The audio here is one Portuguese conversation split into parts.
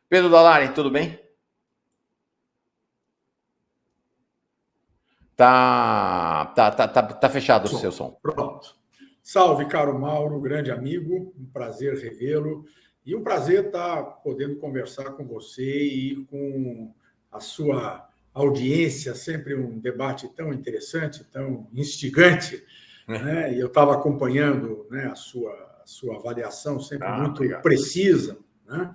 Pedro Dalari, tudo bem? Tá fechado o seu som. Pronto. Salve, caro Mauro, grande amigo, um prazer revê-lo e um prazer estar podendo conversar com você e com a sua audiência, sempre um debate tão interessante, tão instigante, né? E eu estava acompanhando, né, a sua avaliação, sempre muito obrigado. Precisa, né?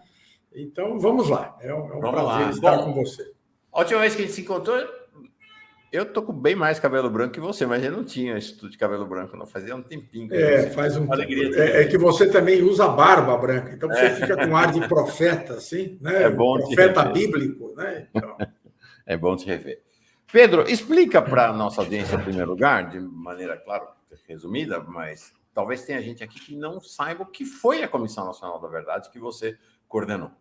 Então, vamos lá, é um prazer estar com você. A última vez que a gente se encontrou, eu tô com bem mais cabelo branco que você, mas eu não tinha estudo de cabelo branco, não. Fazia um tempinho que faz um tempo. É que você também usa barba branca, então você fica com ar de profeta, assim, né? É bom profeta bíblico, né? Então... É bom te rever. Pedro, explica para a nossa audiência, em primeiro lugar, de maneira, claro, resumida, mas talvez tenha gente aqui que não saiba o que foi a Comissão Nacional da Verdade que você coordenou.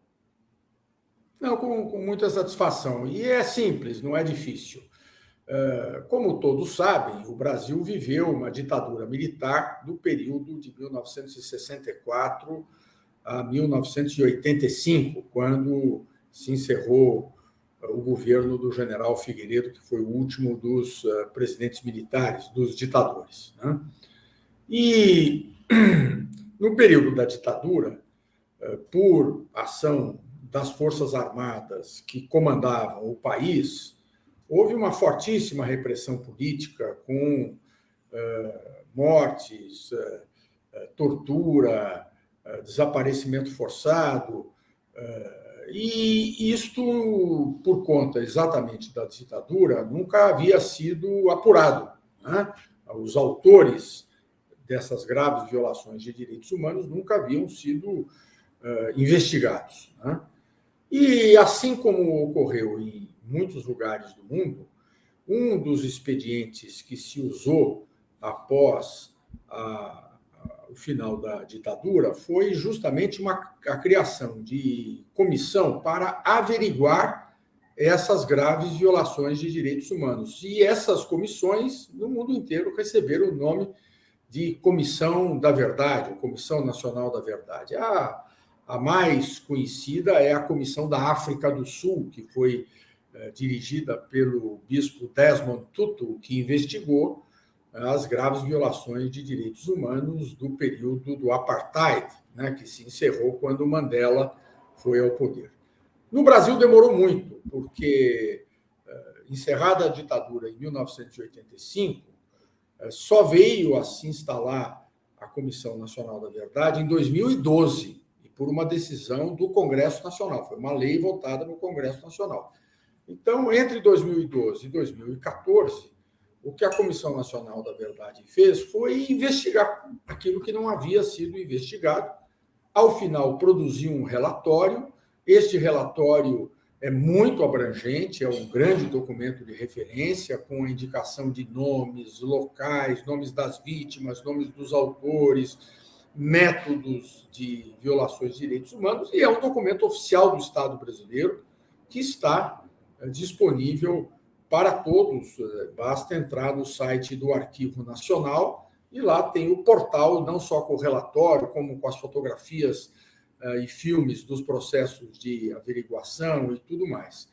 Não, com muita satisfação. E é simples, não é difícil. Como todos sabem, o Brasil viveu uma ditadura militar do período de 1964 a 1985, quando se encerrou o governo do general Figueiredo, que foi o último dos presidentes militares, dos ditadores, né? E no período da ditadura, por ação das Forças Armadas que comandavam o país, houve uma fortíssima repressão política com mortes, tortura, desaparecimento forçado, e isto, por conta exatamente da ditadura, nunca havia sido apurado, né? Os autores dessas graves violações de direitos humanos nunca haviam sido investigados, né? E assim como ocorreu em muitos lugares do mundo, um dos expedientes que se usou após o final da ditadura foi justamente a criação de comissão para averiguar essas graves violações de direitos humanos. E essas comissões, no mundo inteiro, receberam o nome de Comissão da Verdade, ou Comissão Nacional da Verdade. A mais conhecida é a Comissão da África do Sul, que foi dirigida pelo bispo Desmond Tutu, que investigou as graves violações de direitos humanos do período do apartheid, né, que se encerrou quando Mandela foi ao poder. No Brasil demorou muito, porque, encerrada a ditadura em 1985, só veio a se instalar a Comissão Nacional da Verdade em 2012, e por uma decisão do Congresso Nacional. Foi uma lei votada no Congresso Nacional. Então, entre 2012 e 2014, o que a Comissão Nacional da Verdade fez foi investigar aquilo que não havia sido investigado. Ao final, produziu um relatório. Este relatório é muito abrangente, é um grande documento de referência, com a indicação de nomes, locais, nomes das vítimas, nomes dos autores, métodos de violações de direitos humanos, e é um documento oficial do Estado brasileiro que está disponível para todos. Basta entrar no site do Arquivo Nacional e lá tem o portal, não só com o relatório, como com as fotografias e filmes dos processos de averiguação e tudo mais.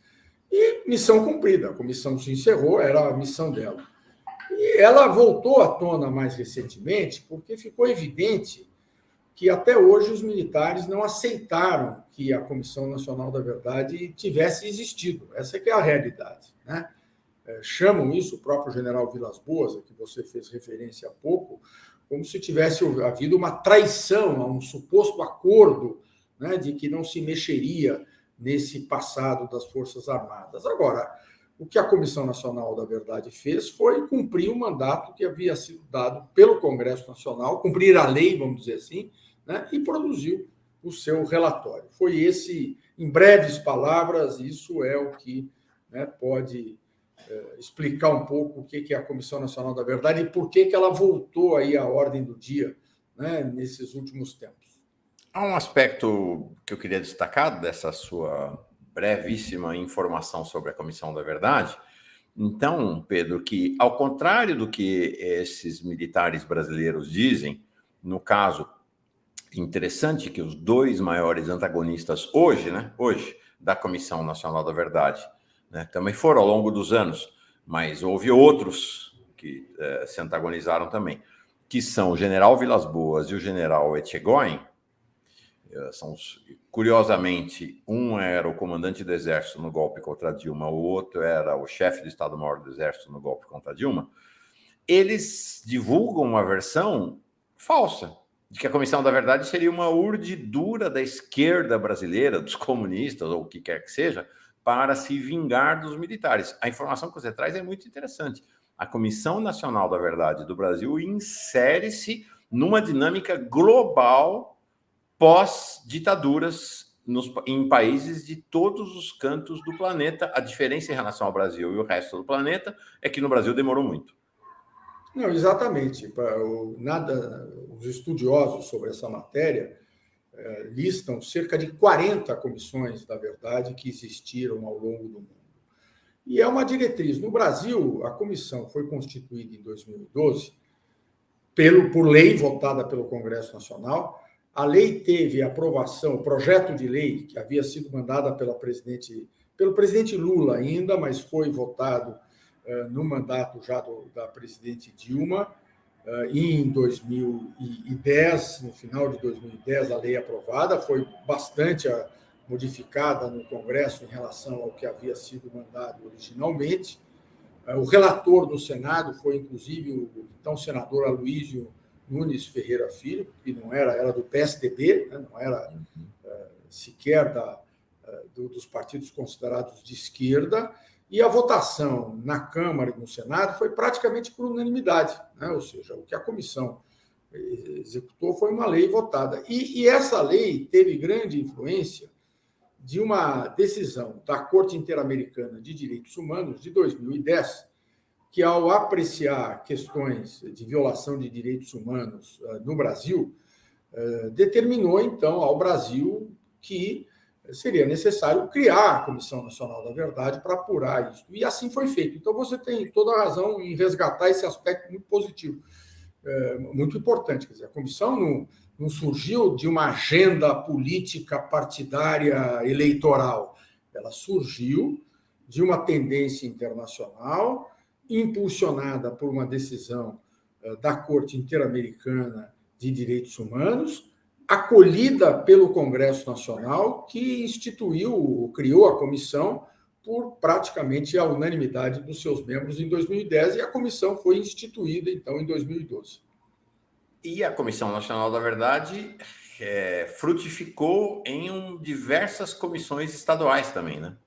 E missão cumprida, a comissão se encerrou, era a missão dela. E ela voltou à tona mais recentemente porque ficou evidente que até hoje os militares não aceitaram que a Comissão Nacional da Verdade tivesse existido. Essa é que é a realidade, né? Chamam isso, o próprio general Vilas Boas, a que você fez referência há pouco, como se tivesse havido uma traição a um suposto acordo, né, de que não se mexeria nesse passado das Forças Armadas. Agora, o que a Comissão Nacional da Verdade fez foi cumprir o mandato que havia sido dado pelo Congresso Nacional, cumprir a lei, vamos dizer assim, né, e produziu o seu relatório. Foi esse, em breves palavras, isso é o que, né, pode explicar um pouco o que é a Comissão Nacional da Verdade e por que ela voltou aí à ordem do dia, né, nesses últimos tempos. Há um aspecto que eu queria destacar dessa sua brevíssima informação sobre a Comissão da Verdade. Então, Pedro, que ao contrário do que esses militares brasileiros dizem, no caso, interessante que os dois maiores antagonistas hoje, né, da Comissão Nacional da Verdade, né, também foram ao longo dos anos, mas houve outros que se antagonizaram também, que são o general Vilas Boas e o general Etchegóin. Curiosamente, um era o comandante do Exército no golpe contra Dilma, o outro era o chefe do Estado-Maior do Exército no golpe contra Dilma. Eles divulgam uma versão falsa de que a Comissão da Verdade seria uma urdidura da esquerda brasileira, dos comunistas, ou o que quer que seja, para se vingar dos militares. A informação que você traz é muito interessante. A Comissão Nacional da Verdade do Brasil insere-se numa dinâmica global pós-ditaduras em países de todos os cantos do planeta. A diferença em relação ao Brasil e o resto do planeta é que no Brasil demorou muito. Não, exatamente. Os estudiosos sobre essa matéria listam cerca de 40 comissões da verdade que existiram ao longo do mundo. E é uma diretriz. No Brasil, a comissão foi constituída em 2012 por lei votada pelo Congresso Nacional. A lei teve aprovação, o projeto de lei, que havia sido mandada pelo presidente Lula ainda, mas foi votado no mandato já da presidente Dilma, em 2010, no final de 2010, a lei aprovada, foi bastante modificada no Congresso em relação ao que havia sido mandado originalmente. O relator no Senado foi, inclusive, o então senador Aloysio Nunes Ferreira Filho, que não era do PSDB, né, não era sequer dos partidos considerados de esquerda, e a votação na Câmara e no Senado foi praticamente por unanimidade, né? Ou seja, o que a comissão executou foi uma lei votada. E essa lei teve grande influência de uma decisão da Corte Interamericana de Direitos Humanos de 2010, que, ao apreciar questões de violação de direitos humanos no Brasil, determinou, então, ao Brasil que seria necessário criar a Comissão Nacional da Verdade para apurar isso. E assim foi feito. Então, você tem toda a razão em resgatar esse aspecto muito positivo, muito importante. Quer dizer, a comissão não surgiu de uma agenda política partidária eleitoral. Ela surgiu de uma tendência internacional impulsionada por uma decisão da Corte Interamericana de Direitos Humanos, acolhida pelo Congresso Nacional, que criou a comissão por praticamente a unanimidade dos seus membros em 2010, e a comissão foi instituída, então, em 2012. E a Comissão Nacional da Verdade frutificou em diversas comissões estaduais também, né?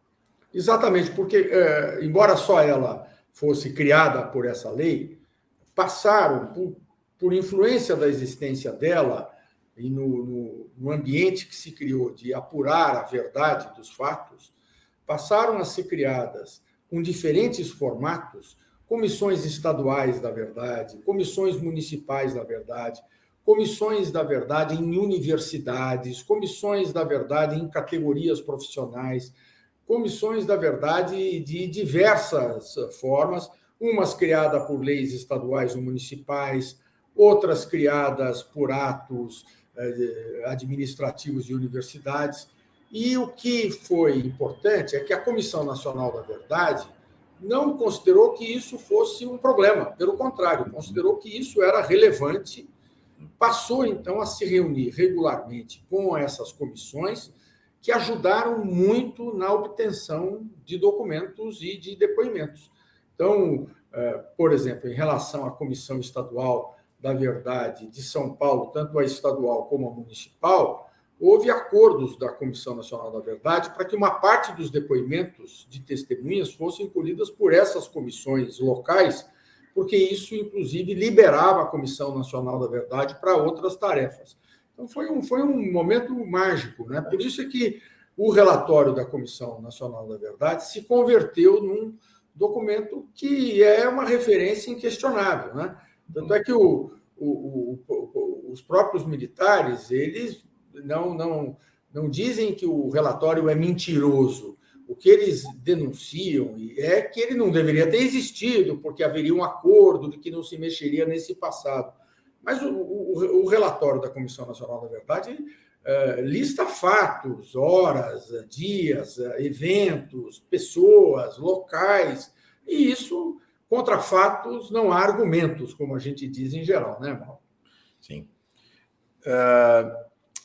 Exatamente, porque, embora só ela fosse criada por essa lei, passaram, por influência da existência dela e no ambiente que se criou de apurar a verdade dos fatos, passaram a ser criadas, com diferentes formatos, comissões estaduais da verdade, comissões municipais da verdade, comissões da verdade em universidades, comissões da verdade em categorias profissionais, comissões da verdade de diversas formas, umas criadas por leis estaduais ou municipais, outras criadas por atos administrativos de universidades. E o que foi importante é que a Comissão Nacional da Verdade não considerou que isso fosse um problema, pelo contrário, considerou que isso era relevante, passou, então, a se reunir regularmente com essas comissões, que ajudaram muito na obtenção de documentos e de depoimentos. Então, por exemplo, em relação à Comissão Estadual da Verdade de São Paulo, tanto a estadual como a municipal, houve acordos da Comissão Nacional da Verdade para que uma parte dos depoimentos de testemunhas fossem colhidas por essas comissões locais, porque isso, inclusive, liberava a Comissão Nacional da Verdade para outras tarefas. Então, foi um momento mágico, né? Por isso é que o relatório da Comissão Nacional da Verdade se converteu num documento que é uma referência inquestionável, né? Tanto é que os próprios militares, eles não dizem que o relatório é mentiroso. O que eles denunciam é que ele não deveria ter existido, porque haveria um acordo de que não se mexeria nesse passado. Mas o relatório da Comissão Nacional da Verdade lista fatos, horas, dias, eventos, pessoas, locais, e isso, contra fatos, não há argumentos, como a gente diz em geral, né, Mauro? Sim.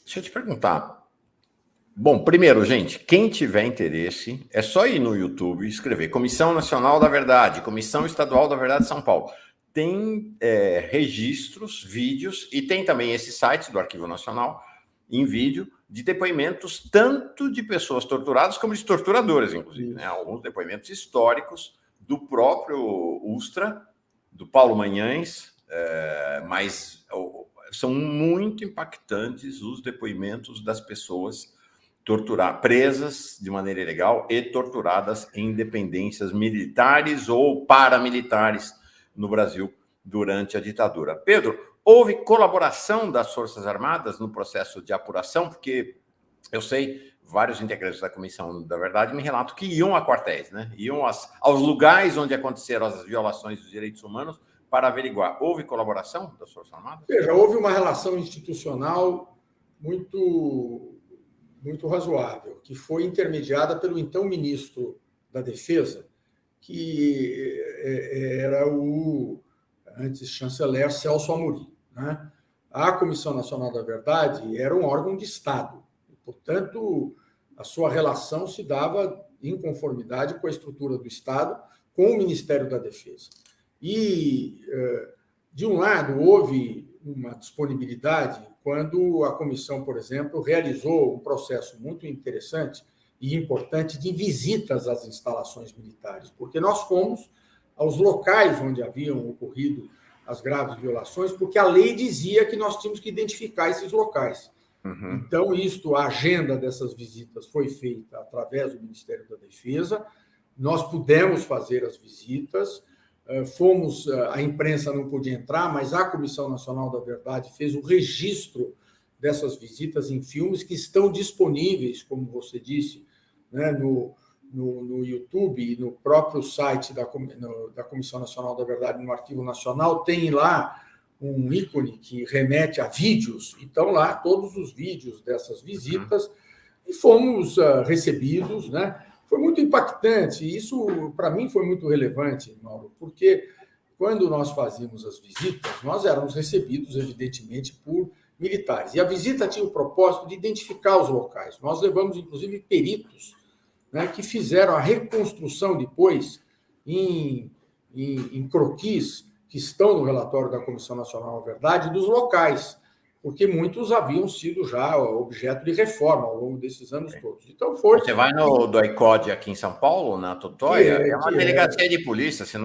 Deixa eu te perguntar. Bom, primeiro, gente, quem tiver interesse, é só ir no YouTube e escrever Comissão Nacional da Verdade, Comissão Estadual da Verdade de São Paulo. Tem registros, vídeos, e tem também esse site do Arquivo Nacional, em vídeo, de depoimentos tanto de pessoas torturadas como de torturadores, inclusive, né? Alguns depoimentos históricos do próprio Ustra, do Paulo Mañães, mas são muito impactantes os depoimentos das pessoas presas de maneira ilegal e torturadas em dependências militares ou paramilitares no Brasil durante a ditadura. Pedro, houve colaboração das Forças Armadas no processo de apuração? Porque eu sei, vários integrantes da Comissão da Verdade me relatam que iam a quartéis, né? Iam aos lugares onde aconteceram as violações dos direitos humanos para averiguar. Houve colaboração das Forças Armadas? Veja, houve uma relação institucional muito razoável, que foi intermediada pelo então ministro da Defesa, que era o antes chanceler Celso Amorim, né? A Comissão Nacional da Verdade era um órgão de Estado, e, portanto, a sua relação se dava em conformidade com a estrutura do Estado, com o Ministério da Defesa. E, de um lado, houve uma disponibilidade quando a comissão, por exemplo, realizou um processo muito interessante e importante de visitas às instalações militares, porque nós fomos aos locais onde haviam ocorrido as graves violações, porque a lei dizia que nós tínhamos que identificar esses locais. Uhum. Então, a agenda dessas visitas foi feita através do Ministério da Defesa, nós pudemos fazer as visitas, a imprensa não podia entrar, mas a Comissão Nacional da Verdade fez o registro dessas visitas em filmes que estão disponíveis, como você disse, né, no YouTube e no próprio site da Comissão Nacional da Verdade, no Arquivo Nacional, tem lá um ícone que remete a vídeos, e estão lá todos os vídeos dessas visitas, e fomos recebidos, né? Foi muito impactante, e isso, para mim, foi muito relevante, Mauro, porque quando nós fazíamos as visitas, nós éramos recebidos, evidentemente, por militares, e a visita tinha o propósito de identificar os locais. Nós levamos, inclusive, peritos, né, que fizeram a reconstrução depois em croquis que estão no relatório da Comissão Nacional da Verdade dos locais, porque muitos haviam sido já objeto de reforma ao longo desses anos todos. Então foi. Você vai no do ICOD aqui em São Paulo, na Totóia, é uma delegacia de polícia, você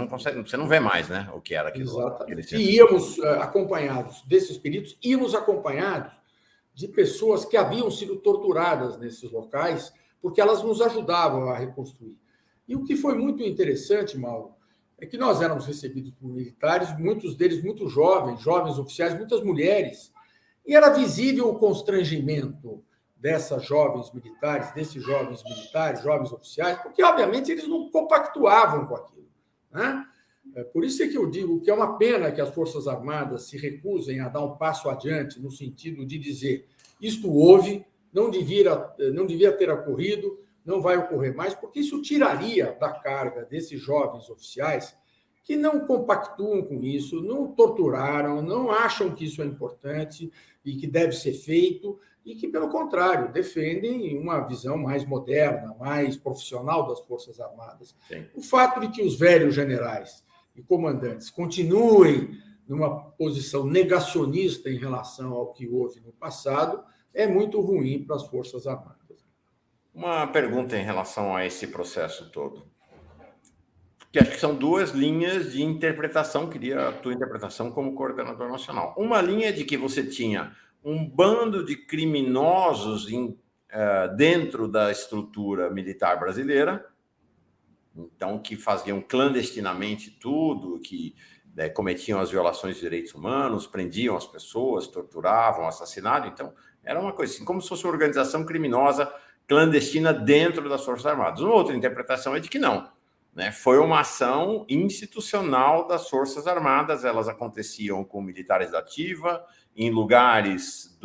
não vê mais, né, o que era aquilo. Exatamente. E íamos acompanhados desses peritos, íamos acompanhados de pessoas que haviam sido torturadas nesses locais, porque elas nos ajudavam a reconstruir. E o que foi muito interessante, Mauro, é que nós éramos recebidos por militares, muitos deles muito jovens oficiais, muitas mulheres, e era visível o constrangimento desses jovens militares, jovens oficiais, porque, obviamente, eles não compactuavam com aquilo, né? Por isso é que eu digo que é uma pena que as Forças Armadas se recusem a dar um passo adiante no sentido de dizer isto houve, não devia ter ocorrido, não vai ocorrer mais, porque isso tiraria da carga desses jovens oficiais que não compactuam com isso, não torturaram, não acham que isso é importante e que deve ser feito, e que, pelo contrário, defendem uma visão mais moderna, mais profissional das Forças Armadas. Sim. O fato de que os velhos generais e comandantes continuem numa posição negacionista em relação ao que houve no passado é muito ruim para as Forças Armadas. Uma pergunta em relação a esse processo todo. Que acho que são duas linhas de interpretação, queria a tua interpretação como coordenador nacional. Uma linha de que você tinha um bando de criminosos dentro da estrutura militar brasileira, então que faziam clandestinamente tudo, que cometiam as violações de direitos humanos, prendiam as pessoas, torturavam, assassinavam. Então, era uma coisa assim, como se fosse uma organização criminosa clandestina dentro das Forças Armadas. Uma outra interpretação é de que não. né? Foi uma ação institucional das Forças Armadas, elas aconteciam com militares da ativa, em lugares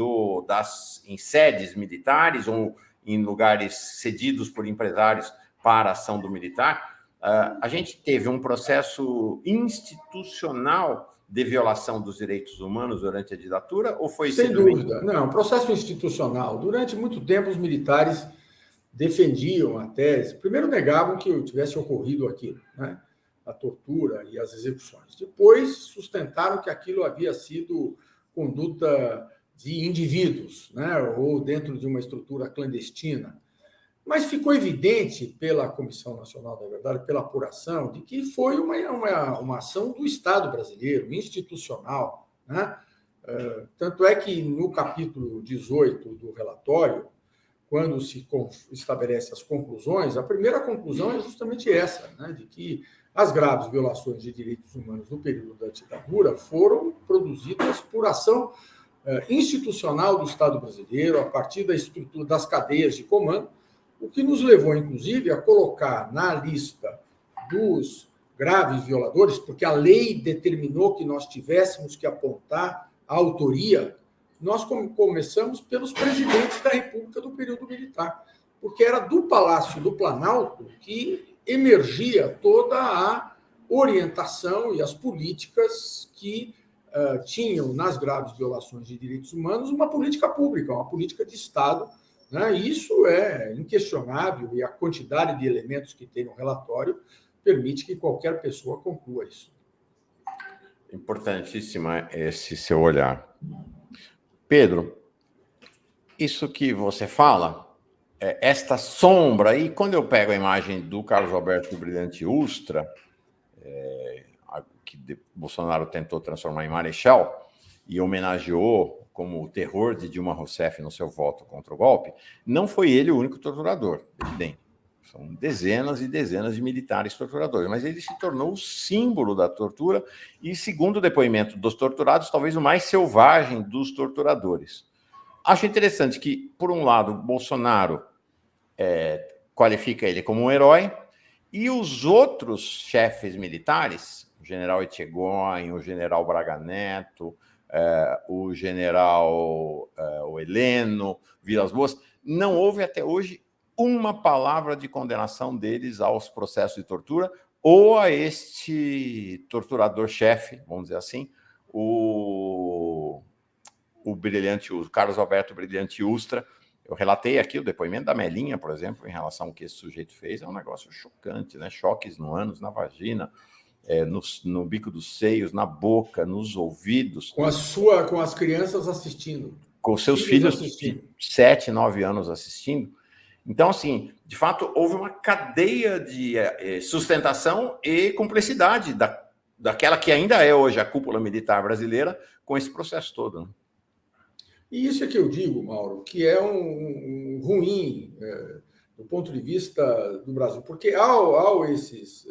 em sedes militares ou em lugares cedidos por empresários para a ação do militar. A gente teve um processo institucional de violação dos direitos humanos durante a ditadura, ou foi... Sem dúvida. Não, processo institucional. Durante muito tempo, os militares defendiam a tese. Primeiro, negavam que tivesse ocorrido aquilo, né? A tortura e as execuções. Depois, sustentaram que aquilo havia sido conduta de indivíduos, né? Ou dentro de uma estrutura clandestina. Mas ficou evidente pela Comissão Nacional da Verdade, pela apuração, de que foi uma ação do Estado brasileiro, institucional, né? Tanto é que no capítulo 18 do relatório, quando se estabelece as conclusões, a primeira conclusão é justamente essa, né? De que as graves violações de direitos humanos no período da ditadura foram produzidas por ação institucional do Estado brasileiro, a partir da estrutura das cadeias de comando, o que nos levou, inclusive, a colocar na lista dos graves violadores, porque a lei determinou que nós tivéssemos que apontar a autoria, nós começamos pelos presidentes da República do período militar, porque era do Palácio do Planalto que emergia toda a orientação e as políticas que tinham, nas graves violações de direitos humanos, uma política pública, uma política de Estado, né? Isso é inquestionável e a quantidade de elementos que tem no relatório permite que qualquer pessoa conclua isso. Importantíssimo esse seu olhar. Pedro, isso que você fala, esta sombra, e quando eu pego a imagem do Carlos Alberto Brilhante Ustra, que Bolsonaro tentou transformar em marechal e homenageou como o terror de Dilma Rousseff no seu voto contra o golpe, não foi ele o único torturador, evidente. São dezenas e dezenas de militares torturadores, mas ele se tornou o símbolo da tortura e, segundo o depoimento dos torturados, talvez o mais selvagem dos torturadores. Acho interessante que, por um lado, Bolsonaro qualifica ele como um herói e os outros chefes militares, o general Etchegóin, o general Braga Neto, o general o Heleno, Vilas Boas, não houve até hoje uma palavra de condenação deles aos processos de tortura ou a este torturador-chefe, vamos dizer assim, o Carlos Alberto Brilhante Ustra. Eu relatei aqui o depoimento da Melinha, por exemplo, em relação ao que esse sujeito fez. É um negócio chocante, né? Choques no ânus, na vagina, no bico dos seios, na boca, nos ouvidos. Com as crianças assistindo. Com seus filhos de 7, 9 anos assistindo. Então, assim, de fato, houve uma cadeia de sustentação e cumplicidade daquela que ainda é hoje a cúpula militar brasileira com esse processo todo, né? E isso é que eu digo, Mauro, que é um ruim do ponto de vista do Brasil, porque ao esses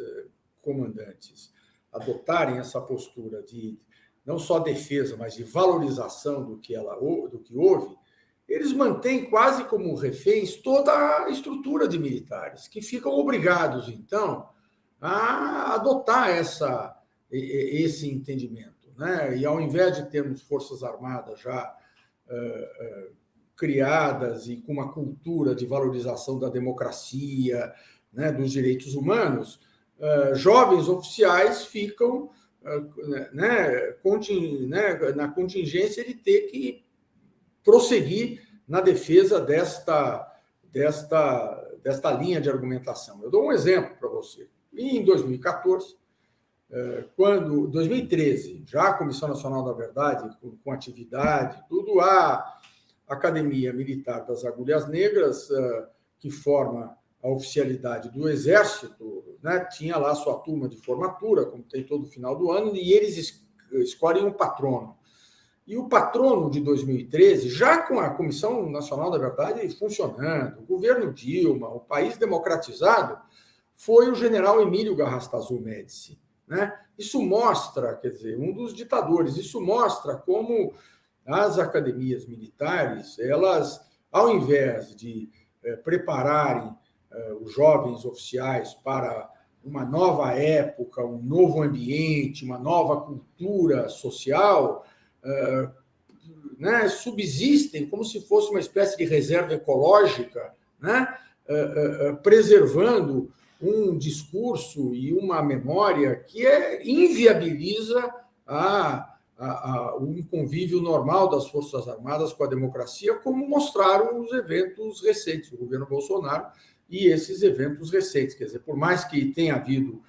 comandantes adotarem essa postura de não só defesa, mas de valorização do que houve, eles mantêm quase como reféns toda a estrutura de militares, que ficam obrigados, então, a adotar esse entendimento, né? E ao invés de termos forças armadas já criadas e com uma cultura de valorização da democracia, né, dos direitos humanos, jovens oficiais ficam na contingência de ter que prosseguir na defesa desta linha de argumentação. Eu dou um exemplo para você. Em 2014, 2013, já a Comissão Nacional da Verdade, com atividade, tudo, a Academia Militar das Agulhas Negras, que forma a oficialidade do Exército, né, tinha lá sua turma de formatura, como tem todo final do ano, e eles escolhem um patrono. E o patrono de 2013, já com a Comissão Nacional da Verdade funcionando, o governo Dilma, o país democratizado, foi o general Emílio Garrastazu Médici, né? Isso mostra, quer dizer, um dos ditadores, isso mostra como as academias militares, elas, ao invés de prepararem os jovens oficiais para uma nova época, um novo ambiente, uma nova cultura social, né, subsistem como se fosse uma espécie de reserva ecológica, né, preservando um discurso e uma memória que inviabiliza um convívio normal das Forças Armadas com a democracia, como mostraram os eventos recentes do governo Bolsonaro e esses eventos recentes. Quer dizer, por mais que tenha havido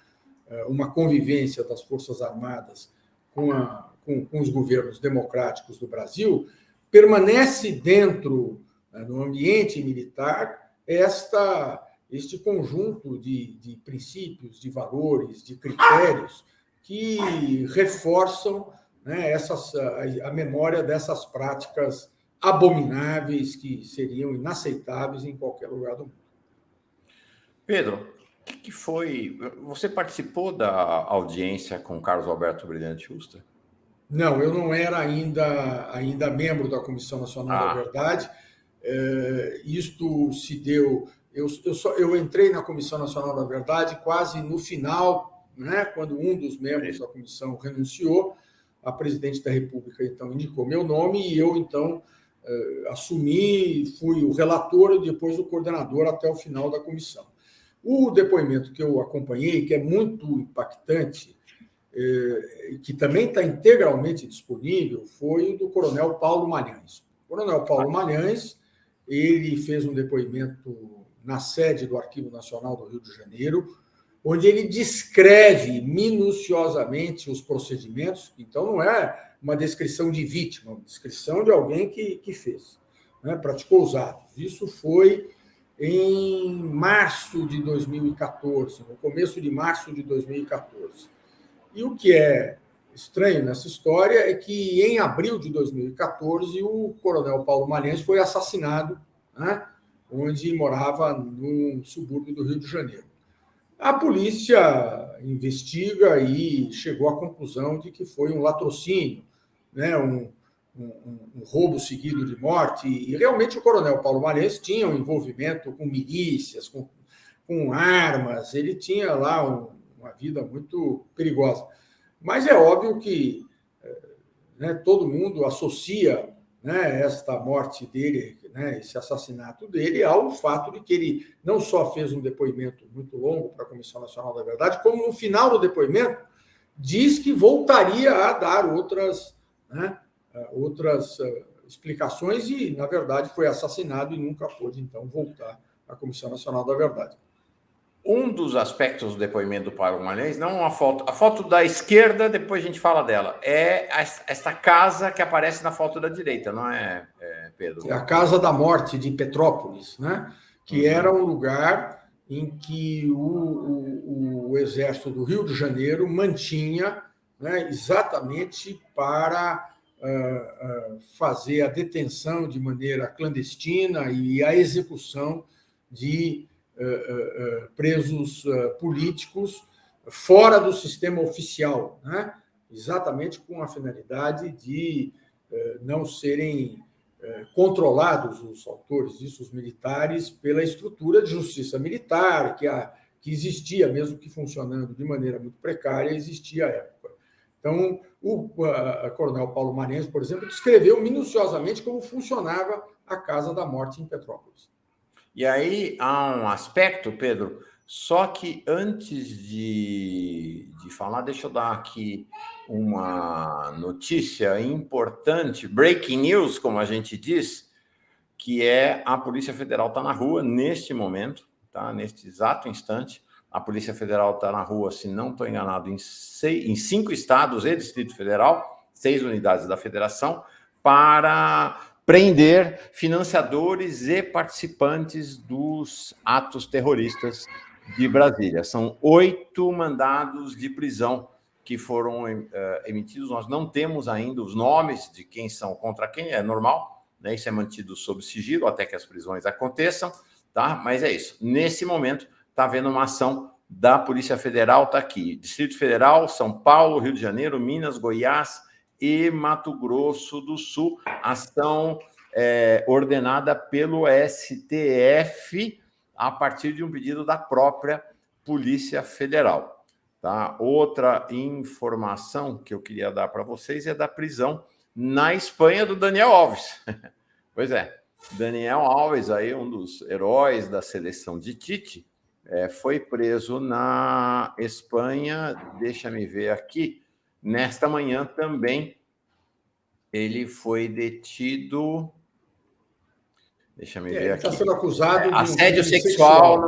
uma convivência das Forças Armadas com os governos democráticos do Brasil, permanece dentro, no ambiente militar, este conjunto de princípios, de valores, de critérios que reforçam, né, a memória dessas práticas abomináveis que seriam inaceitáveis em qualquer lugar do mundo. Pedro, o que foi? Você participou da audiência com Carlos Alberto Brilhante Ustra? Não, eu não era ainda membro da Comissão Nacional da Verdade. Isto se deu... Eu entrei na Comissão Nacional da Verdade quase no final, né, quando um dos membros da comissão renunciou. A presidente da República, então, indicou meu nome e eu, então, assumi, fui o relator e depois o coordenador até o final da comissão. O depoimento que eu acompanhei, que é muito impactante, que também está integralmente disponível, foi o do coronel Paulo Malhães. O coronel Paulo Malhães, ele fez um depoimento na sede do Arquivo Nacional do Rio de Janeiro, onde ele descreve minuciosamente os procedimentos. Então, não é uma descrição de vítima, é uma descrição de alguém que fez, né, praticou os atos. Isso foi em março de 2014, no começo de março de 2014. E o que é estranho nessa história é que, em abril de 2014, o coronel Paulo Malhães foi assassinado, né, onde morava num subúrbio do Rio de Janeiro. A polícia investiga e chegou à conclusão de que foi um latrocínio, né, um roubo seguido de morte. E realmente o coronel Paulo Malhães tinha um envolvimento com milícias, com armas, ele tinha lá uma vida muito perigosa. Mas é óbvio que, né, todo mundo associa, né, esta morte dele, né, esse assassinato dele, ao fato de que ele não só fez um depoimento muito longo para a Comissão Nacional da Verdade, como no final do depoimento diz que voltaria a dar outras explicações e, na verdade, foi assassinado e nunca pôde, então, voltar à Comissão Nacional da Verdade. Um dos aspectos do depoimento do Paulo Malhães, não a foto da esquerda, depois a gente fala dela, é esta casa que aparece na foto da direita, não é, Pedro? É a Casa da Morte de Petrópolis, né? Que era um lugar em que o Exército do Rio de Janeiro mantinha, né, exatamente para fazer a detenção de maneira clandestina e a execução de presos políticos fora do sistema oficial, né? Exatamente com a finalidade de não serem controlados os autores disso, os militares, pela estrutura de justiça militar que existia, mesmo que funcionando de maneira muito precária, existia à época. Então, o coronel Paulo Malhães, por exemplo, descreveu minuciosamente como funcionava a Casa da Morte em Petrópolis. E aí há um aspecto, Pedro, só que antes de falar, deixa eu dar aqui uma notícia importante, breaking news, como a gente diz, que é a Polícia Federal está na rua neste momento, tá? Neste exato instante. A Polícia Federal está na rua, se não estou enganado, em 5 estados e Distrito Federal, 6 unidades da federação, para prender financiadores e participantes dos atos terroristas de Brasília. São 8 mandados de prisão que foram emitidos. Nós não temos ainda os nomes de quem são contra quem, é normal, né? Isso é mantido sob sigilo até que as prisões aconteçam, tá? Mas é isso. Nesse momento, está havendo uma ação da Polícia Federal, está aqui, Distrito Federal, São Paulo, Rio de Janeiro, Minas, Goiás e Mato Grosso do Sul, ação ordenada pelo STF a partir de um pedido da própria Polícia Federal. Tá? Outra informação que eu queria dar para vocês é da prisão na Espanha do Daniel Alves. Pois é, Daniel Alves, aí, um dos heróis da seleção de Tite, foi preso na Espanha, deixa-me ver aqui, nesta manhã também. Ele foi detido. Deixa-me ver aqui. Está sendo acusado de assédio sexual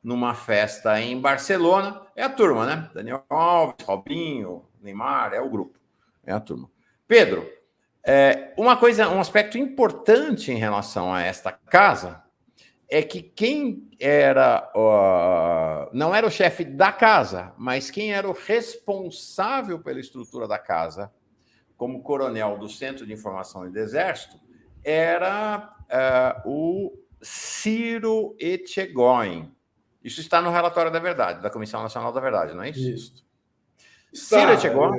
numa festa em Barcelona. É a turma, né? Daniel Alves, Robinho, Neymar, é o grupo. É a turma. Pedro, um aspecto importante em relação a esta casa é que quem era não era o chefe da casa, mas quem era o responsável pela estrutura da casa, como coronel do Centro de Informação e do Exército, era o Ciro Etchegóin. Isso está no relatório da verdade, da Comissão Nacional da Verdade, não é isso? Isso. Ciro Etchegóin.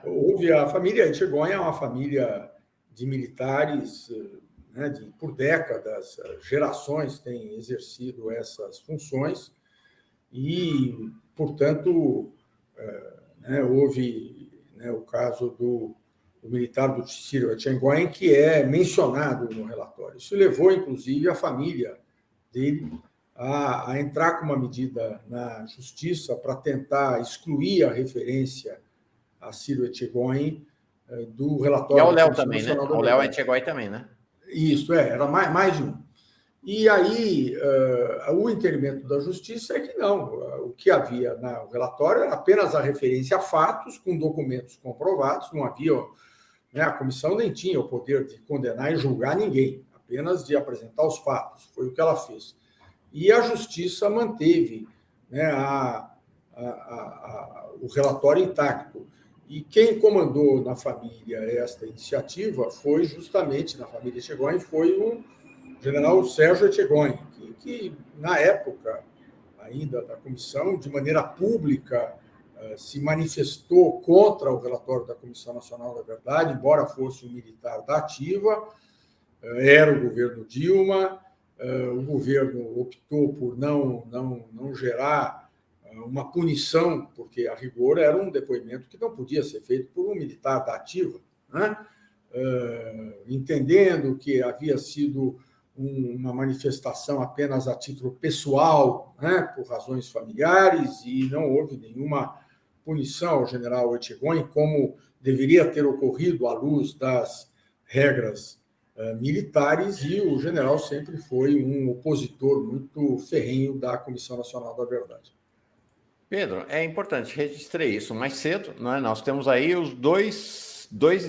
Houve a família Etchegóin, é uma família de militares, né, por décadas, gerações têm exercido essas funções e, portanto, houve, né, o caso do militar do Ciro Etchegóin, que é mencionado no relatório. Isso levou, inclusive, a família dele a entrar com uma medida na justiça para tentar excluir a referência a Ciro Etchegóin do relatório. E ao Léo também, né? Ao Léo Etchegóin também, né? Isso, era mais de um. E aí, o entendimento da justiça é que não. O que havia no relatório era apenas a referência a fatos com documentos comprovados, não havia... Né, a comissão nem tinha o poder de condenar e julgar ninguém, apenas de apresentar os fatos. Foi o que ela fez. E a justiça manteve, né, o relatório intacto. E quem comandou na família esta iniciativa foi justamente, na família Etchegóin, foi o general Sérgio Etchegóin, que na época ainda da comissão, de maneira pública, se manifestou contra o relatório da Comissão Nacional da Verdade, embora fosse um militar da ativa, era o governo Dilma, o governo optou por não gerar uma punição, porque, a rigor, era um depoimento que não podia ser feito por um militar da ativa, né? Entendendo que havia sido uma manifestação apenas a título pessoal, né, por razões familiares, e não houve nenhuma punição ao general Etchegóin, como deveria ter ocorrido à luz das regras militares, e o general sempre foi um opositor muito ferrenho da Comissão Nacional da Verdade. Pedro, é importante, registrei isso mais cedo, né? Nós temos aí os dois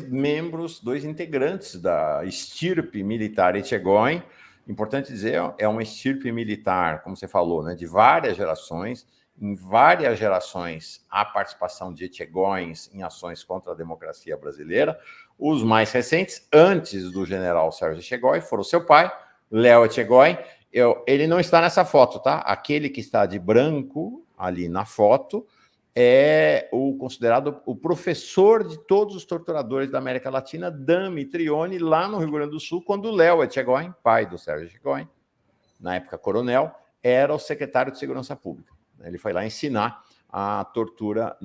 membros, dois integrantes da estirpe militar Etchegóin. Importante dizer, é uma estirpe militar, como você falou, né, de várias gerações. Em várias gerações, há participação de Etchegóins em ações contra a democracia brasileira. Os mais recentes, antes do general Sérgio Etchegóin, foram seu pai, Léo Etchegóin. Ele não está nessa foto, tá? Aquele que está de branco ali na foto é o considerado o professor de todos os torturadores da América Latina, Dan Mitrione, lá no Rio Grande do Sul, quando o Léo Etchegóin, pai do Sérgio Etchegóin, na época coronel, era o secretário de Segurança Pública. Ele foi lá ensinar a tortura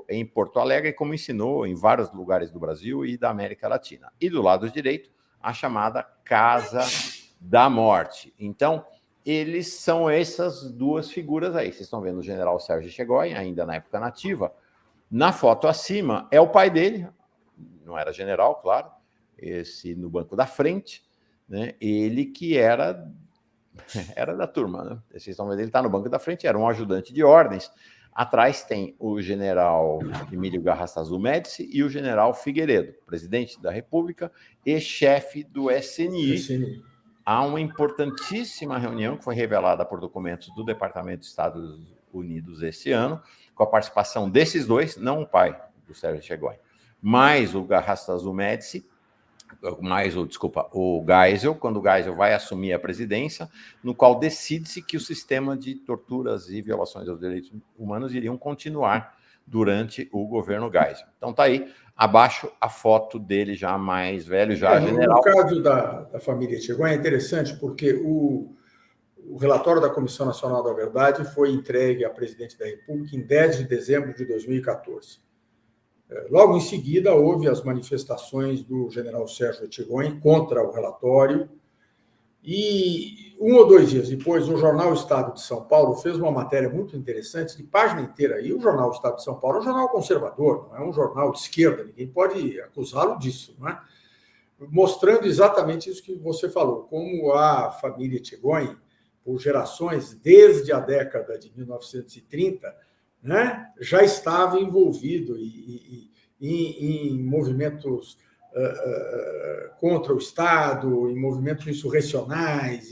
em Porto Alegre, como ensinou em vários lugares do Brasil e da América Latina. E do lado direito, a chamada Casa da Morte. Então, eles são essas duas figuras aí. Vocês estão vendo o general Sérgio Etchegóin, ainda na época nativa. Na foto acima é o pai dele, não era general, claro, esse no banco da frente, né? Ele que era da turma, né? Vocês estão vendo, ele está no banco da frente, era um ajudante de ordens. Atrás tem o general Emílio Garrastazu Médici e o general Figueiredo, presidente da República e chefe do SNI. Há uma importantíssima reunião que foi revelada por documentos do Departamento de Estados Unidos esse ano, com a participação desses dois, não o pai do Sérgio Etchegóin, mas o Garrastazu Médici, o Geisel, quando o Geisel vai assumir a presidência, no qual decide-se que o sistema de torturas e violações aos direitos humanos iriam continuar durante o governo Geisel. Então está aí, abaixo a foto dele já mais velho, já general. No caso da família Etchegóin é interessante porque o o relatório da Comissão Nacional da Verdade foi entregue à Presidente da República em 10 de dezembro de 2014. Logo em seguida, houve as manifestações do general Sérgio Etchegóin contra o relatório, e 1 ou 2 dias depois, o jornal Estado de São Paulo fez uma matéria muito interessante, de página inteira. E o jornal Estado de São Paulo é um jornal conservador, não é um jornal de esquerda, ninguém pode acusá-lo disso, não é? Mostrando exatamente isso que você falou, como a família Etchegóin, por gerações, desde a década de 1930, né, já estava envolvido em movimentos contra o Estado, em movimentos insurrecionais,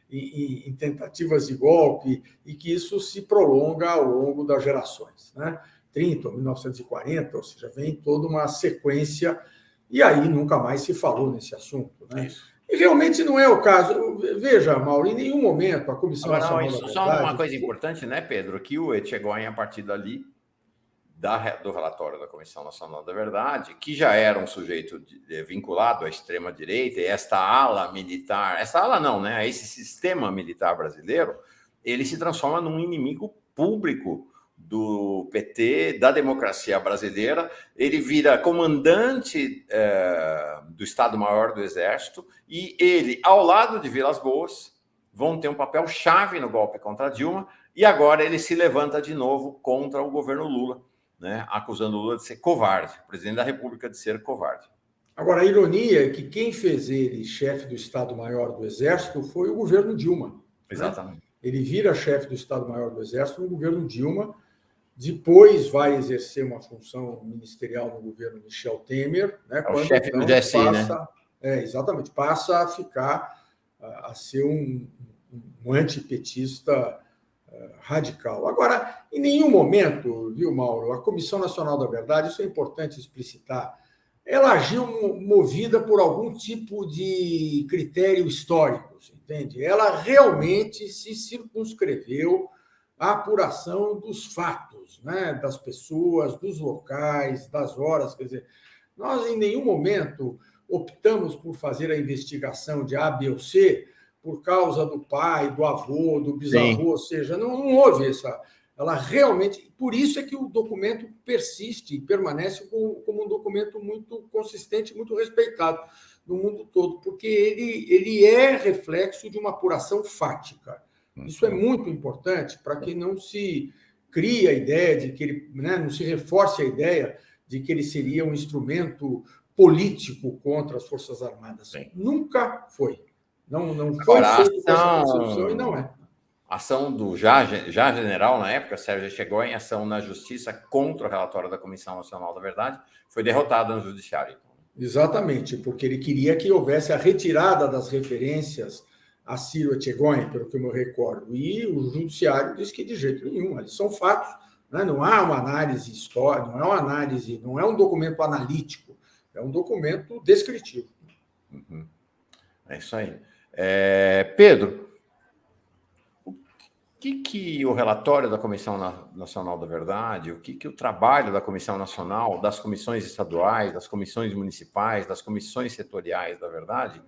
em tentativas de golpe, e que isso se prolonga ao longo das gerações, né? 30, 1940, ou seja, vem toda uma sequência, e aí nunca mais se falou nesse assunto, né? E realmente não é o caso. Veja, Mauro, em nenhum momento a Comissão Nacional da Verdade... Só uma coisa importante, né, Pedro, que o Etchegóin, a partir dali, do relatório da Comissão Nacional da Verdade, que já era um sujeito vinculado à extrema-direita, e esta ala militar, essa ala não, né? Esse sistema militar brasileiro, ele se transforma num inimigo público do PT, da democracia brasileira. Ele vira comandante do Estado-Maior do Exército, e ele, ao lado de Vilas Boas, vão ter um papel chave no golpe contra Dilma, e agora ele se levanta de novo contra o governo Lula, né, acusando o Lula de ser covarde, o presidente da República de ser covarde. Agora, a ironia é que quem fez ele chefe do Estado-Maior do Exército foi o governo Dilma. Exatamente. Né? Ele vira chefe do Estado-Maior do Exército no governo Dilma, depois vai exercer uma função ministerial no governo Michel Temer, né, o chefe do GSI, passa, né? Exatamente, passa a ficar, a ser um antipetista radical. Agora, em nenhum momento, viu, Mauro, a Comissão Nacional da Verdade, isso é importante explicitar, ela agiu movida por algum tipo de critério histórico, entende? Ela realmente se circunscreveu à apuração dos fatos, né? Das pessoas, dos locais, das horas. Quer dizer, nós em nenhum momento optamos por fazer a investigação de A, B ou C por causa do pai, do avô, do bisavô. Sim. Ou seja, não houve essa... Ela realmente... Por isso é que o documento persiste e permanece como um documento muito consistente, muito respeitado no mundo todo, porque ele é reflexo de uma apuração fática. Isso é muito importante para que não se crie a ideia de que ele... Né, não se reforce a ideia de que ele seria um instrumento político contra as Forças Armadas. Sim. Nunca foi. Não foi feito com essa concepção e não é. A ação do já general, na época, Sérgio Etchegóin, ação na Justiça contra o relatório da Comissão Nacional da Verdade, foi derrotada no Judiciário. Exatamente, porque ele queria que houvesse a retirada das referências a Ciro Etchegóin, pelo que eu me recordo, e o Judiciário disse que de jeito nenhum, eles são fatos, né? Não há uma análise histórica, não é um documento analítico, é um documento descritivo. Uhum. É isso aí. Pedro, o que o relatório da Comissão Nacional da Verdade, o que o trabalho da Comissão Nacional, das comissões estaduais, das comissões municipais, das comissões setoriais da Verdade,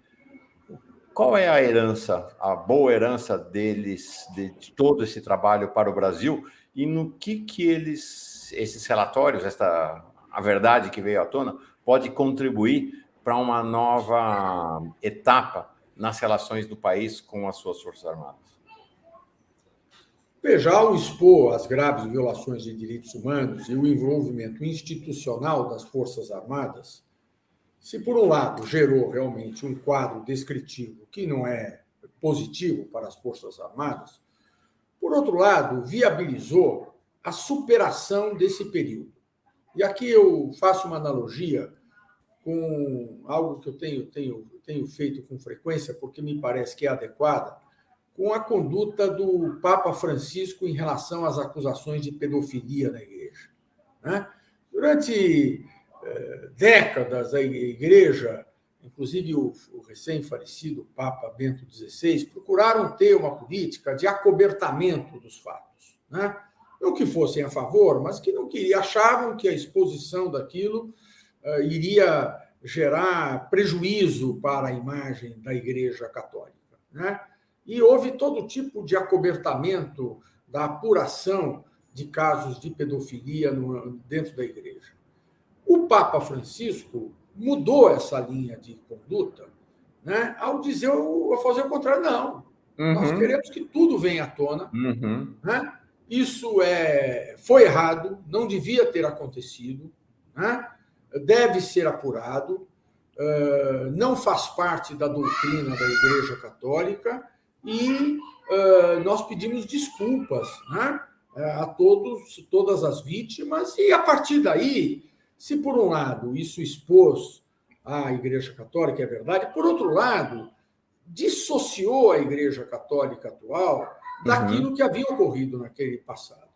qual é a herança, a boa herança deles, de todo esse trabalho para o Brasil, e no que esses relatórios, a verdade que veio à tona, pode contribuir para uma nova etapa nas relações do país com as suas Forças Armadas? Veja, ao expor as graves violações de direitos humanos e o envolvimento institucional das Forças Armadas, se, por um lado, gerou realmente um quadro descritivo que não é positivo para as Forças Armadas, por outro lado, viabilizou a superação desse período. E aqui eu faço uma analogia com algo que eu tenho feito com frequência, porque me parece que é adequada, com a conduta do Papa Francisco em relação às acusações de pedofilia na Igreja. Né? Durante décadas, a Igreja, inclusive o recém-falecido Papa Bento XVI, procuraram ter uma política de acobertamento dos fatos. Né? Não que fossem a favor, mas que não queriam, achavam que a exposição daquilo iria gerar prejuízo para a imagem da Igreja Católica. Né? e houve todo tipo de acobertamento da apuração de casos de pedofilia dentro da igreja. O Papa Francisco mudou essa linha de conduta, né, ao dizer, ao fazer o contrário. Não, nós queremos que tudo venha à tona. Né? Isso foi errado, não devia ter acontecido, né? Deve ser apurado, não faz parte da doutrina da Igreja Católica e nós pedimos desculpas, né, a todas as vítimas e, a partir daí, se por um lado isso expôs a Igreja Católica, é verdade, por outro lado, dissociou a Igreja Católica atual daquilo que havia ocorrido naquele passado.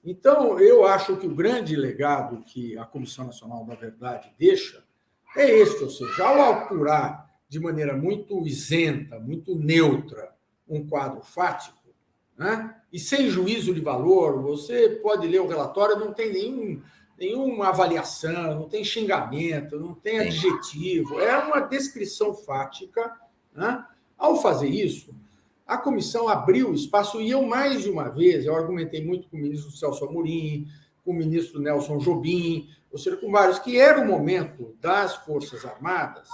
Então, eu acho que o grande legado que a Comissão Nacional da Verdade deixa é este, ou seja, ao apurar de maneira muito isenta, muito neutra, um quadro fático, né, e sem juízo de valor, você pode ler o relatório, não tem nenhuma avaliação, não tem xingamento, não tem adjetivo, é uma descrição fática. Né? Ao fazer isso, a comissão abriu espaço, e eu, mais de uma vez, eu argumentei muito com o ministro Celso Amorim, com o ministro Nelson Jobim, ou seja, com vários, que era o momento das Forças Armadas,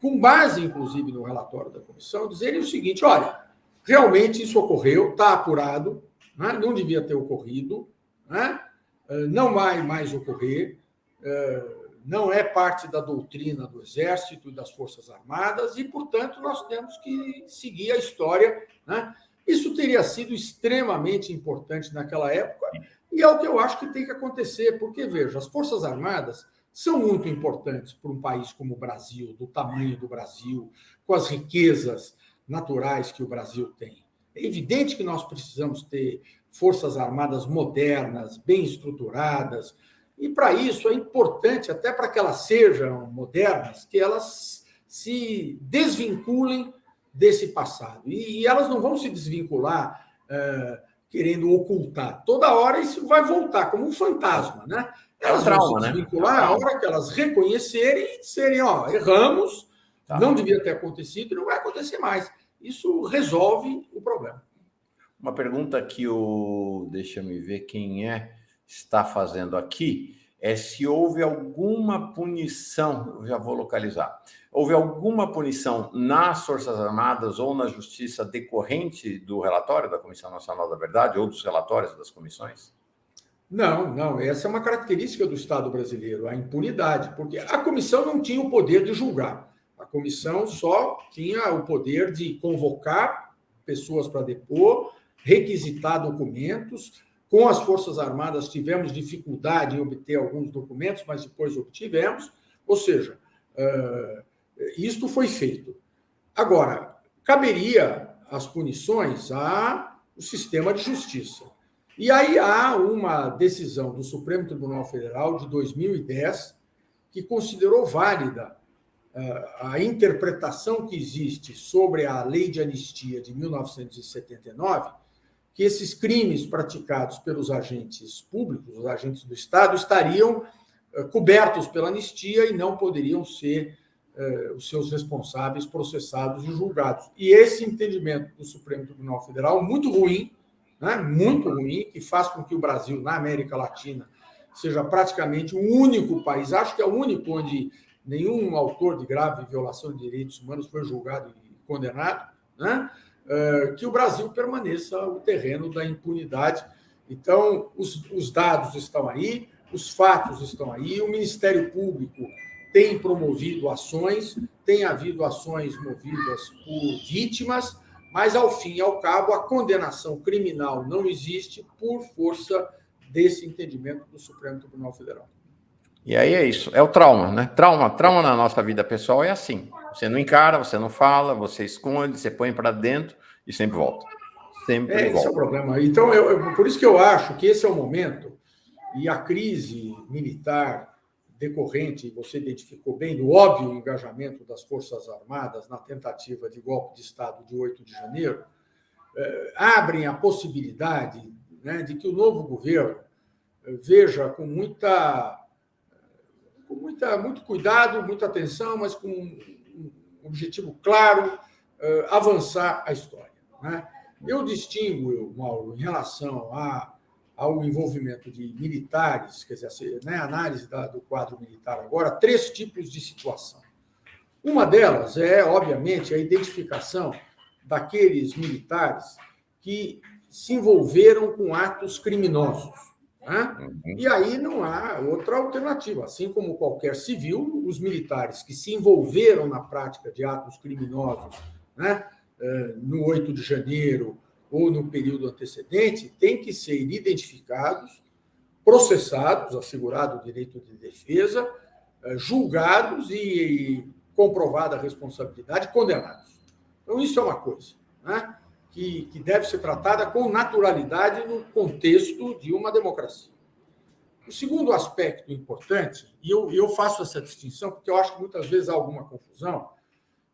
com base, inclusive, no relatório da comissão, dizerem o seguinte: olha, realmente isso ocorreu, está apurado, né? Não devia ter ocorrido, né? Não vai mais ocorrer, não é parte da doutrina do Exército e das Forças Armadas e, portanto, nós temos que seguir a história. Né? Isso teria sido extremamente importante naquela época e é o que eu acho que tem que acontecer, porque, veja, as Forças Armadas são muito importantes para um país como o Brasil, do tamanho do Brasil, com as riquezas naturais que o Brasil tem. É evidente que nós precisamos ter Forças Armadas modernas, bem estruturadas, e, para isso, é importante, até para que elas sejam modernas, que elas se desvinculem desse passado. E elas não vão se desvincular querendo ocultar. Toda hora isso vai voltar, como um fantasma. Né? Elas vão se desvincular a hora que elas reconhecerem e disserem: erramos, não devia ter acontecido e não vai acontecer mais. Isso resolve o problema. Uma pergunta que deixa eu ver quem está fazendo aqui, se houve alguma punição, eu já vou localizar, houve alguma punição nas Forças Armadas ou na Justiça decorrente do relatório da Comissão Nacional da Verdade ou dos relatórios das comissões? Não, essa é uma característica do Estado brasileiro, a impunidade, porque a comissão não tinha o poder de julgar, a comissão só tinha o poder de convocar pessoas para depor, requisitar documentos. Com as Forças Armadas tivemos dificuldade em obter alguns documentos, mas depois obtivemos. Ou seja, isto foi feito. Agora, caberia as punições ao sistema de justiça. E aí há uma decisão do Supremo Tribunal Federal de 2010 que considerou válida a interpretação que existe sobre a Lei de Anistia de 1979, que esses crimes praticados pelos agentes públicos, os agentes do Estado, estariam cobertos pela anistia e não poderiam ser os seus responsáveis processados e julgados. E esse entendimento do Supremo Tribunal Federal, muito ruim, né, muito ruim, que faz com que o Brasil, na América Latina, seja praticamente o único país, acho que é o único onde nenhum autor de grave violação de direitos humanos foi julgado e condenado, né? Que o Brasil permaneça o terreno da impunidade. Então, os dados estão aí, os fatos estão aí, o Ministério Público tem promovido ações, tem havido ações movidas por vítimas, mas, ao fim e ao cabo, a condenação criminal não existe por força desse entendimento do Supremo Tribunal Federal. E aí é isso, é o trauma, né? Trauma na nossa vida pessoal é assim. Você não encara, você não fala, você esconde, você põe para dentro e sempre volta. Sempre volta. Esse é o problema. Então, por isso que eu acho que esse é o momento, e a crise militar decorrente, você identificou bem, do óbvio engajamento das Forças Armadas na tentativa de golpe de Estado de 8 de janeiro, abrem a possibilidade, né, de que o novo governo veja com muito cuidado, muita atenção, mas com um objetivo claro, avançar a história. né? Eu distingo, Mauro, em relação ao envolvimento de militares, quer dizer, né, análise do quadro militar agora, 3 tipos de situação. Uma delas é, obviamente, a identificação daqueles militares que se envolveram com atos criminosos, né? E aí não há outra alternativa. Assim como qualquer civil, os militares que se envolveram na prática de atos criminosos, né, no 8 de janeiro ou no período antecedente, têm que ser identificados, processados, assegurado o direito de defesa, julgados e comprovada a responsabilidade, condenados. Então, isso é uma coisa, né, que deve ser tratada com naturalidade no contexto de uma democracia. O segundo aspecto importante, e eu faço essa distinção porque eu acho que muitas vezes há alguma confusão,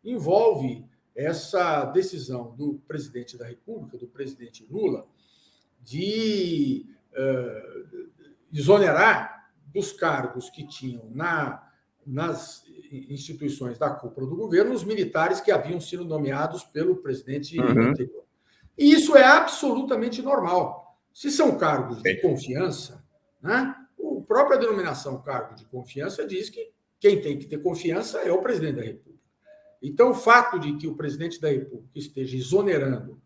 envolve essa decisão do presidente da República, do presidente Lula, de exonerar dos cargos que tinham nas instituições da cúpula do governo os militares que haviam sido nomeados pelo presidente anterior. E isso é absolutamente normal. Se são cargos de confiança, né, a própria denominação cargo de confiança diz que quem tem que ter confiança é o presidente da República. Então, o fato de que o presidente da República esteja exonerando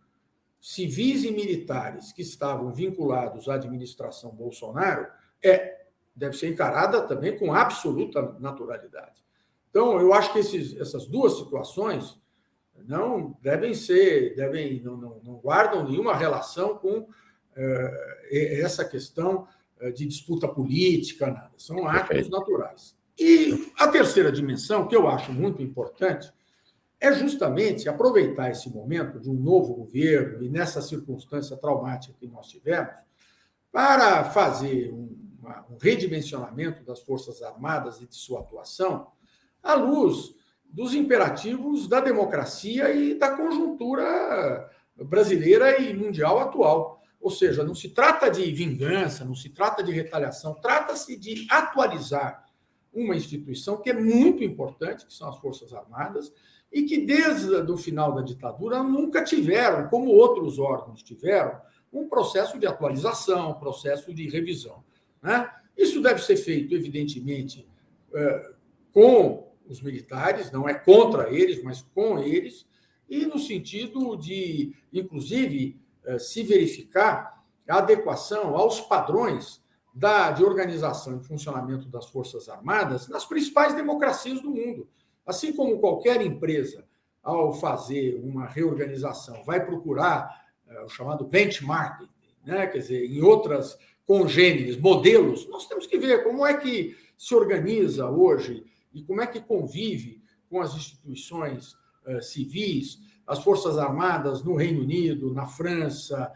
civis e militares que estavam vinculados à administração Bolsonaro deve ser encarada também com absoluta naturalidade. Então, eu acho que essas 2 situações não guardam nenhuma relação com essa questão de disputa política, nada. São atos naturais. E a terceira dimensão, que eu acho muito importante, é justamente aproveitar esse momento de um novo governo e nessa circunstância traumática que nós tivemos para fazer um redimensionamento das Forças Armadas e de sua atuação à luz dos imperativos da democracia e da conjuntura brasileira e mundial atual. Ou seja, não se trata de vingança, não se trata de retaliação, trata-se de atualizar uma instituição que é muito importante, que são as Forças Armadas, e que desde o final da ditadura nunca tiveram, como outros órgãos tiveram, um processo de atualização, um processo de revisão, né? Isso deve ser feito, evidentemente, com os militares, não é contra eles, mas com eles, e no sentido de, inclusive, se verificar a adequação aos padrões de organização e funcionamento das Forças Armadas nas principais democracias do mundo. Assim como qualquer empresa, ao fazer uma reorganização, vai procurar o chamado benchmarking, né? Quer dizer, em outras congêneres, modelos, nós temos que ver como é que se organiza hoje e como é que convive com as instituições civis, as Forças Armadas no Reino Unido, na França,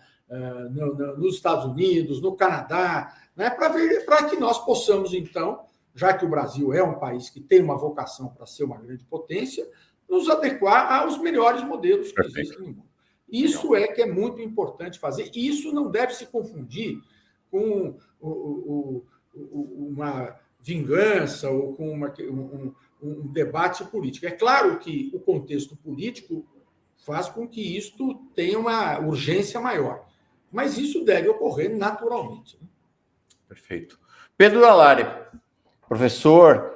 nos Estados Unidos, no Canadá, né? Para que nós possamos, então, já que o Brasil é um país que tem uma vocação para ser uma grande potência, nos adequar aos melhores modelos que existem no mundo. Isso é que é muito importante fazer, e isso não deve se confundir com uma vingança ou com um debate político. É claro que o contexto político faz com que isto tenha uma urgência maior, mas isso deve ocorrer naturalmente. Perfeito. Pedro Dalari, professor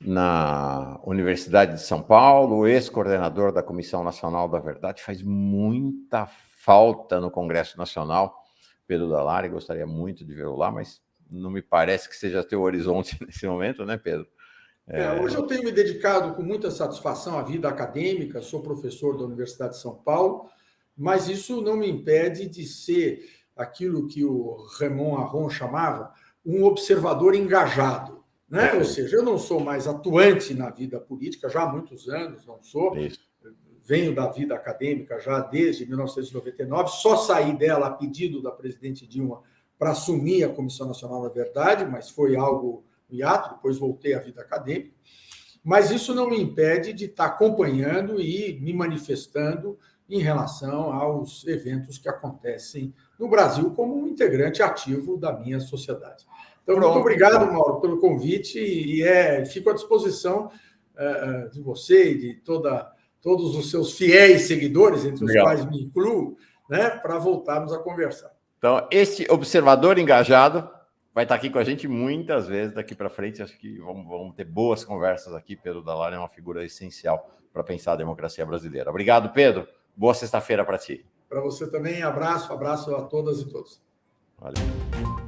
na Universidade de São Paulo, ex-coordenador da Comissão Nacional da Verdade, faz muita falta no Congresso Nacional. Pedro Dalari, gostaria muito de vê-lo lá, mas não me parece que seja teu horizonte nesse momento, né, Pedro? Hoje eu tenho me dedicado com muita satisfação à vida acadêmica, sou professor da Universidade de São Paulo, mas isso não me impede de ser aquilo que o Raymond Aron chamava um observador engajado, né? Ou seja, eu não sou mais atuante na vida política já há muitos anos, não sou. Isso. Venho da vida acadêmica já desde 1999, só saí dela a pedido da presidente Dilma para assumir a Comissão Nacional da Verdade, mas foi algo hiato, depois voltei à vida acadêmica. Mas isso não me impede de estar acompanhando e me manifestando em relação aos eventos que acontecem no Brasil como um integrante ativo da minha sociedade. Então, muito obrigado, Mauro, pelo convite e fico à disposição de você e de toda todos os seus fiéis seguidores, entre os Legal. quais me incluo, né, para voltarmos a conversar. Então, esse observador engajado vai estar aqui com a gente muitas vezes daqui para frente. Acho que vamos ter boas conversas aqui. Pedro Dalari é uma figura essencial para pensar a democracia brasileira. Obrigado, Pedro. Boa sexta-feira para ti. Para você também, abraço a todas e todos. Valeu.